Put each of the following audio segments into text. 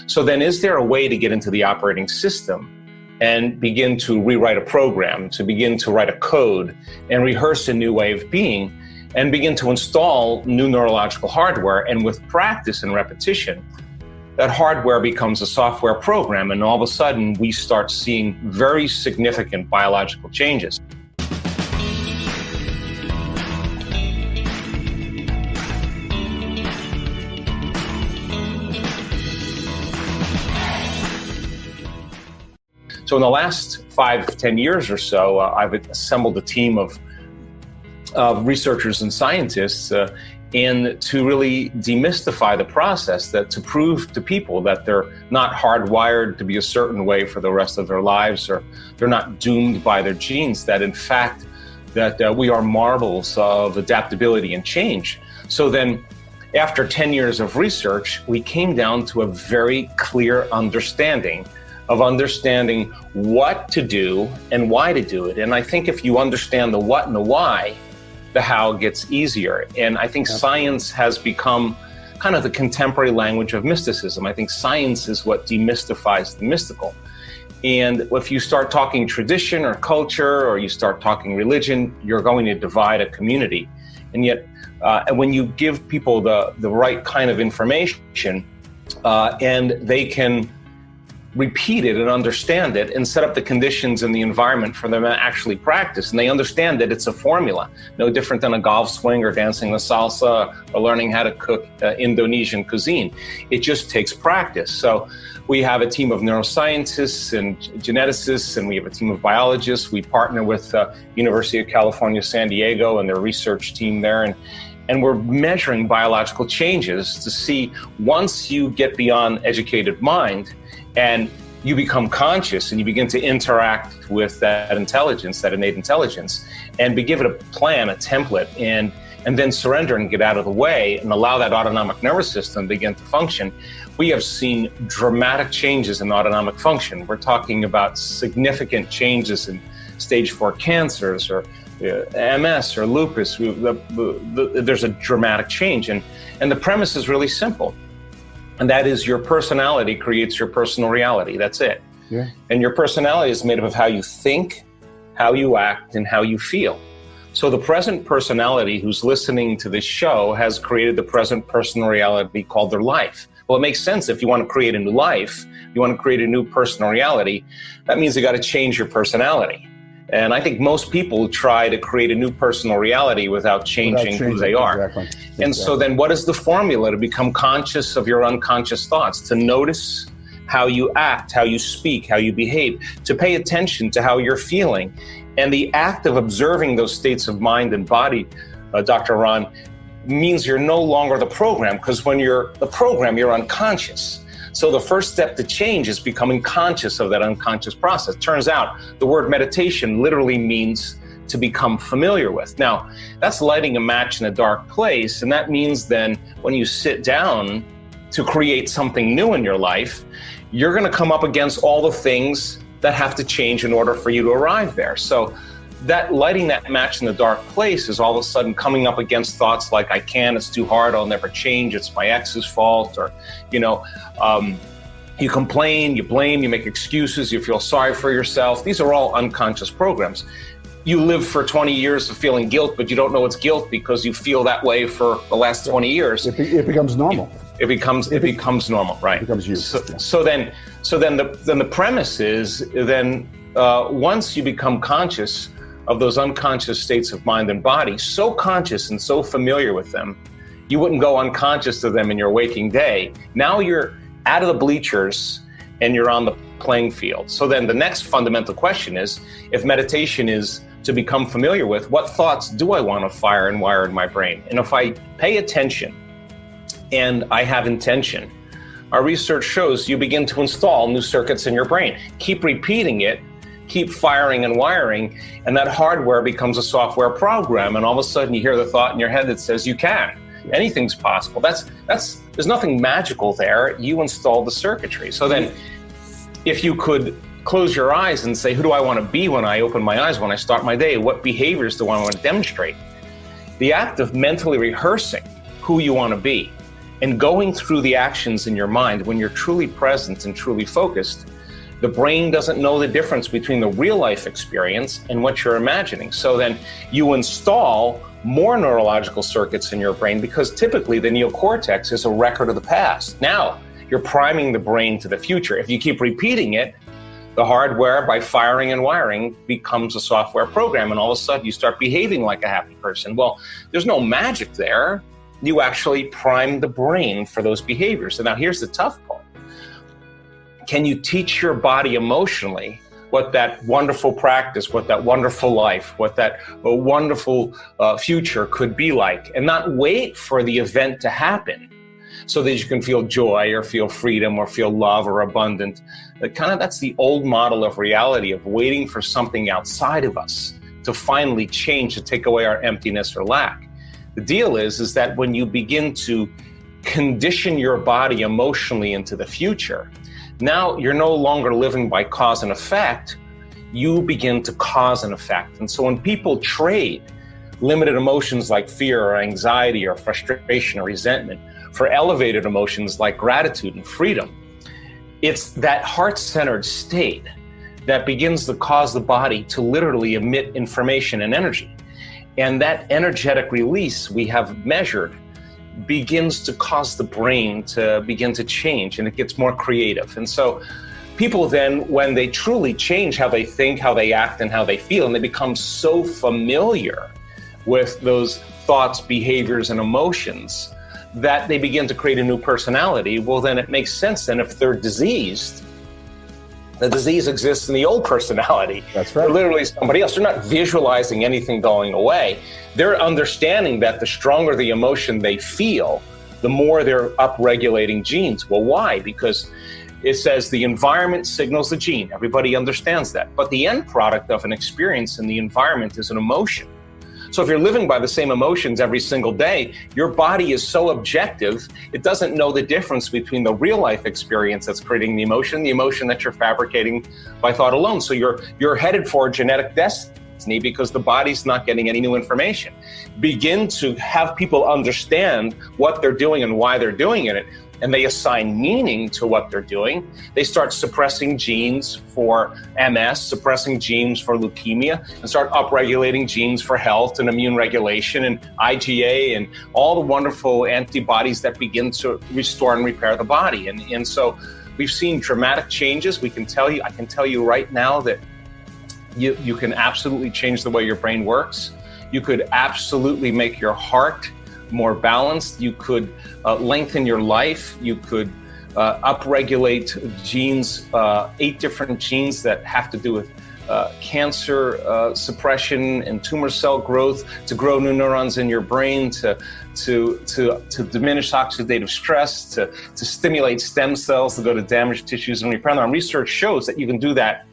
So then is there a way to get into the operating system and begin to rewrite a program, to begin to write a code and rehearse a new way of being and begin to install new neurological hardware? And with practice and repetition, that hardware becomes a software program, and all of a sudden we start seeing very significant biological changes. So in the last 5 to 10 years or so, I've assembled a team of researchers and scientists and to really demystify the process, that to prove to people that they're not hardwired to be a certain way for the rest of their lives, or they're not doomed by their genes, that in fact that we are marvels of adaptability and change. So then after 10 years of research, we came down to a very clear understanding what to do and why to do it. And I think if you understand the what and the why, the how gets easier. And I think science has become kind of the contemporary language of mysticism. I think science is what demystifies the mystical. And if you start talking tradition or culture, or you start talking religion, you're going to divide a community. And yet, when you give people the right kind of information, and they can repeat it and understand it and set up the conditions and the environment for them to actually practice, and they understand that it's a formula, no different than a golf swing or dancing the salsa or learning how to cook Indonesian cuisine. It just takes practice. So we have a team of neuroscientists and geneticists, and we have a team of biologists. We partner with University of California, San Diego, and their research team there, and we're measuring biological changes to see, once you get beyond educated mind and you become conscious and you begin to interact with that intelligence, that innate intelligence, and give it a plan, a template, and then surrender and get out of the way and allow that autonomic nervous system to begin to function, we have seen dramatic changes in autonomic function. We're talking about significant changes in stage 4 cancers or MS or lupus. There's a dramatic change. And the premise is really simple. And that is, your personality creates your personal reality. That's it. Yeah. And your personality is made up of how you think, how you act, and how you feel. So the present personality who's listening to this show has created the present personal reality called their life. Well, it makes sense. If you want to create a new life, you want to create a new personal reality, that means you got to change your personality. And I think most people try to create a new personal reality without changing who they are. Exactly. And so then what is the formula to become conscious of your unconscious thoughts? To notice how you act, how you speak, how you behave, to pay attention to how you're feeling. And the act of observing those states of mind and body, Dr. Ron, means you're no longer the program, because when you're the program, you're unconscious. So the first step to change is becoming conscious of that unconscious process. Turns out the word meditation literally means to become familiar with. Now, that's lighting a match in a dark place, and that means then when you sit down to create something new in your life, you're going to come up against all the things that have to change in order for you to arrive there. So that lighting that match in the dark place is all of a sudden coming up against thoughts like, I can't, it's too hard, I'll never change, it's my ex's fault, or, you complain, you blame, you make excuses, you feel sorry for yourself. These are all unconscious programs. You live for 20 years of feeling guilt, but you don't know it's guilt because you feel that way for the last 20 years. It becomes normal. It becomes normal, right? It becomes you. So then the premise is once you become conscious of those unconscious states of mind and body, so conscious and so familiar with them, you wouldn't go unconscious of them in your waking day. Now you're out of the bleachers and you're on the playing field. So then the next fundamental question is, if meditation is to become familiar with, what thoughts do I want to fire and wire in my brain? And if I pay attention and I have intention, our research shows you begin to install new circuits in your brain. Keep repeating it, keep firing and wiring, and that hardware becomes a software program, and all of a sudden you hear the thought in your head that says you can. Anything's possible. There's nothing magical there. You installed the circuitry. So then if you could close your eyes and say, who do I want to be when I open my eyes, when I start my day? What behaviors do I want to demonstrate? The act of mentally rehearsing who you want to be And going through the actions in your mind, when you're truly present and truly focused, the brain doesn't know the difference between the real life experience and what you're imagining. So then you install more neurological circuits in your brain, because typically the neocortex is a record of the past. Now you're priming the brain to the future. If you keep repeating it, the hardware, by firing and wiring, becomes a software program, and all of a sudden you start behaving like a happy person. Well, there's no magic there. You actually prime the brain for those behaviors. And now here's the tough part. Can you teach your body emotionally what that wonderful practice, what that wonderful life, what that wonderful future could be like, and not wait for the event to happen so that you can feel joy or feel freedom or feel love or abundant? That's the old model of reality, of waiting for something outside of us to finally change, to take away our emptiness or lack. The deal is that when you begin to condition your body emotionally into the future, now you're no longer living by cause and effect, you begin to cause an effect. And so when people trade limited emotions like fear or anxiety or frustration or resentment for elevated emotions like gratitude and freedom, it's that heart-centered state that begins to cause the body to literally emit information and energy. And that energetic release we have measured begins to cause the brain to begin to change, and it gets more creative. And so people then, when they truly change how they think, how they act, and how they feel, and they become so familiar with those thoughts, behaviors, and emotions that they begin to create a new personality, well, then it makes sense. And if they're diseased, the disease exists in the old personality. That's right. They're literally somebody else. They're not visualizing anything going away. They're understanding that the stronger the emotion they feel, the more they're upregulating genes. Well, why? Because it says the environment signals the gene. Everybody understands that. But the end product of an experience in the environment is an emotion. So if you're living by the same emotions every single day, your body is so objective, it doesn't know the difference between the real life experience that's creating the emotion that you're fabricating by thought alone. So you're headed for a genetic destiny because the body's not getting any new information. Begin to have people understand what they're doing and why they're doing it, and they assign meaning to what they're doing. They start suppressing genes for MS, suppressing genes for leukemia, and start upregulating genes for health and immune regulation and IgA and all the wonderful antibodies that begin to restore and repair the body. And so we've seen dramatic changes. I can tell you right now that you can absolutely change the way your brain works. You could absolutely make your heart more balanced. You could lengthen your life. You could upregulate genes, 8 different genes that have to do with cancer suppression and tumor cell growth, to grow new neurons in your brain, to diminish oxidative stress, to stimulate stem cells to go to damaged tissues and repair them. And research shows that you can do that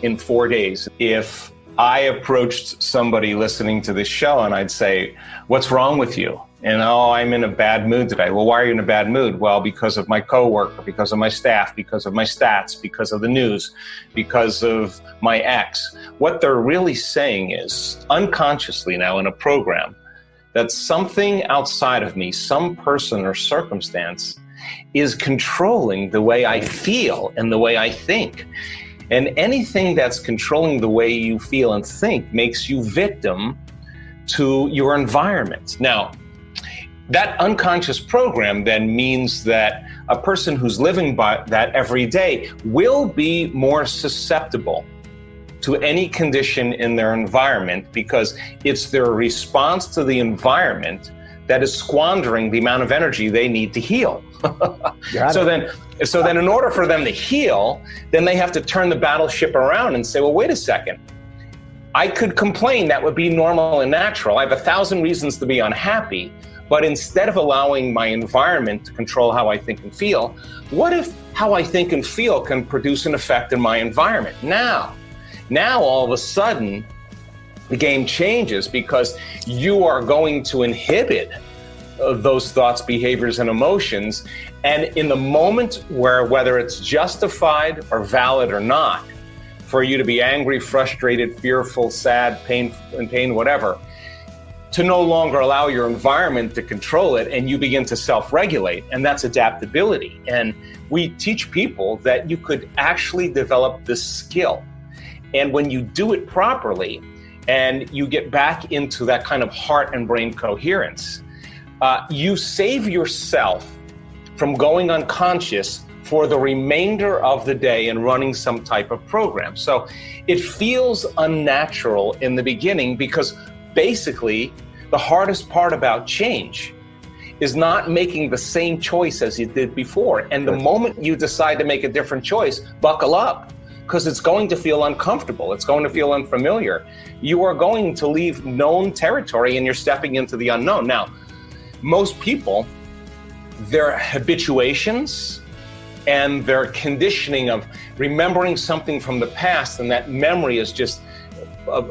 in 4 days. If I approached somebody listening to this show and I'd say, "What's wrong with you?" And, "Oh, I'm in a bad mood today." "Well, why are you in a bad mood?" "Well, because of my coworker, because of my staff, because of my stats, because of the news, because of my ex. What they're really saying is, unconsciously now in a program, that something outside of me, some person or circumstance, is controlling the way I feel and the way I think. And anything that's controlling the way you feel and think makes you victim to your environment. Now, that unconscious program then means that a person who's living by that every day will be more susceptible to any condition in their environment, because it's their response to the environment that is squandering the amount of energy they need to heal. So then in order for them to heal, then they have to turn the battleship around and say, well, wait a second. I could complain, that would be normal and natural. I have 1,000 reasons to be unhappy, but instead of allowing my environment to control how I think and feel, what if how I think and feel can produce an effect in my environment? Now all of a sudden, the game changes, because you are going to inhibit those thoughts, behaviors, and emotions. And in the moment where, whether it's justified or valid or not, for you to be angry, frustrated, fearful, sad, pain, whatever, to no longer allow your environment to control it, and you begin to self-regulate, and that's adaptability. And we teach people that you could actually develop this skill. And when you do it properly and you get back into that kind of heart and brain coherence, you save yourself from going unconscious for the remainder of the day and running some type of program. So it feels unnatural in the beginning, because basically the hardest part about change is not making the same choice as you did before. And the moment you decide to make a different choice, buckle up, because it's going to feel uncomfortable. It's going to feel unfamiliar. You are going to leave known territory and you're stepping into the unknown. Now, most people, their habituations and their conditioning of remembering something from the past, and that memory is just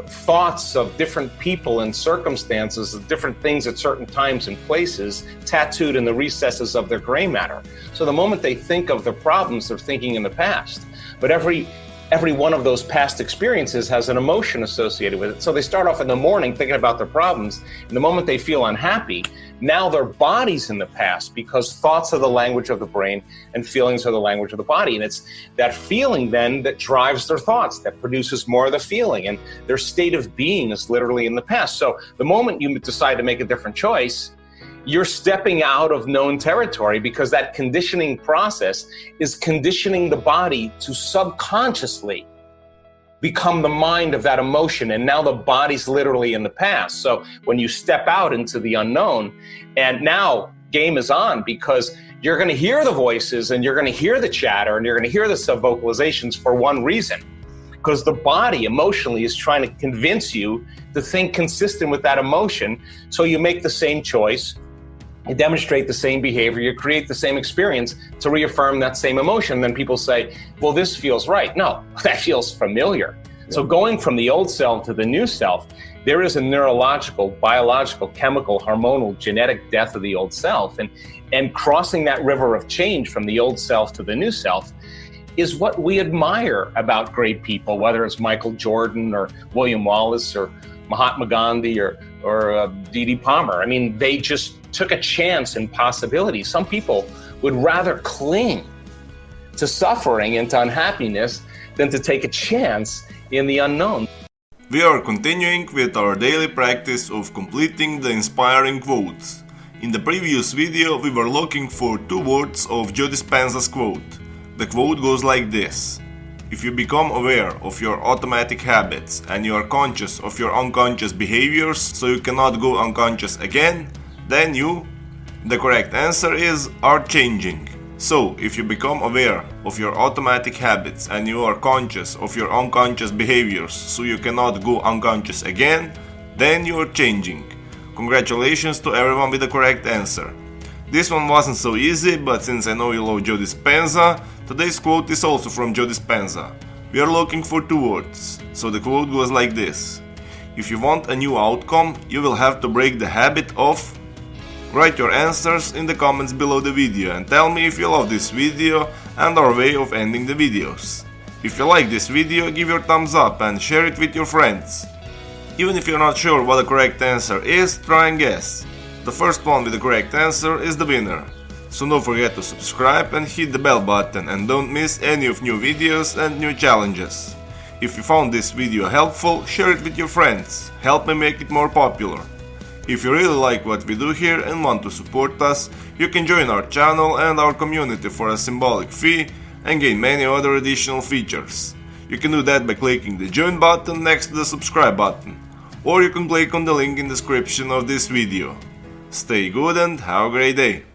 thoughts of different people and circumstances, of different things at certain times and places, tattooed in the recesses of their gray matter. So the moment they think of the problems, they're thinking in the past. But every one of those past experiences has an emotion associated with it. So they start off in the morning thinking about their problems, and the moment they feel unhappy, now their body's in the past, because thoughts are the language of the brain and feelings are the language of the body. And it's that feeling then that drives their thoughts, that produces more of the feeling, and their state of being is literally in the past. So the moment you decide to make a different choice, you're stepping out of known territory, because that conditioning process is conditioning the body to subconsciously become the mind of that emotion. And now the body's literally in the past. So when you step out into the unknown, and now game is on, because you're going to hear the voices and you're going to hear the chatter and you're going to hear the sub-vocalizations for one reason, because the body emotionally is trying to convince you to think consistent with that emotion. So you make the same choice, you demonstrate the same behavior, you create the same experience to reaffirm that same emotion. Then people say, well, this feels right. No, that feels familiar. Yeah. So going from the old self to the new self, there is a neurological, biological, chemical, hormonal, genetic death of the old self. And crossing that river of change from the old self to the new self is what we admire about great people, whether it's Michael Jordan or William Wallace or Mahatma Gandhi or D.D. Palmer. I mean, they just took a chance in possibility. Some people would rather cling to suffering and to unhappiness than to take a chance in the unknown. We are continuing with our daily practice of completing the inspiring quotes. In the previous video we were looking for 2 words of Joe Dispenza's quote. The quote goes like this: if you become aware of your automatic habits and you are conscious of your unconscious behaviors so you cannot go unconscious again, then you, the correct answer is, are changing. So, if you become aware of your automatic habits and you are conscious of your unconscious behaviors so you cannot go unconscious again, then you are changing. Congratulations to everyone with the correct answer. This one wasn't so easy, but since I know you love Joe Dispenza, today's quote is also from Joe Dispenza. We are looking for 2 words, so the quote goes like this: if you want a new outcome, you will have to break the habit of... Write your answers in the comments below the video and tell me if you love this video and our way of ending the videos. If you like this video, give your thumbs up and share it with your friends. Even if you're not sure what the correct answer is, try and guess. The first one with the correct answer is the winner. So don't forget to subscribe and hit the bell button, and don't miss any of new videos and new challenges. If you found this video helpful, share it with your friends. Help me make it more popular. If you really like what we do here and want to support us, you can join our channel and our community for a symbolic fee and gain many other additional features. You can do that by clicking the join button next to the subscribe button, or you can click on the link in the description of this video. Stay good and have a great day!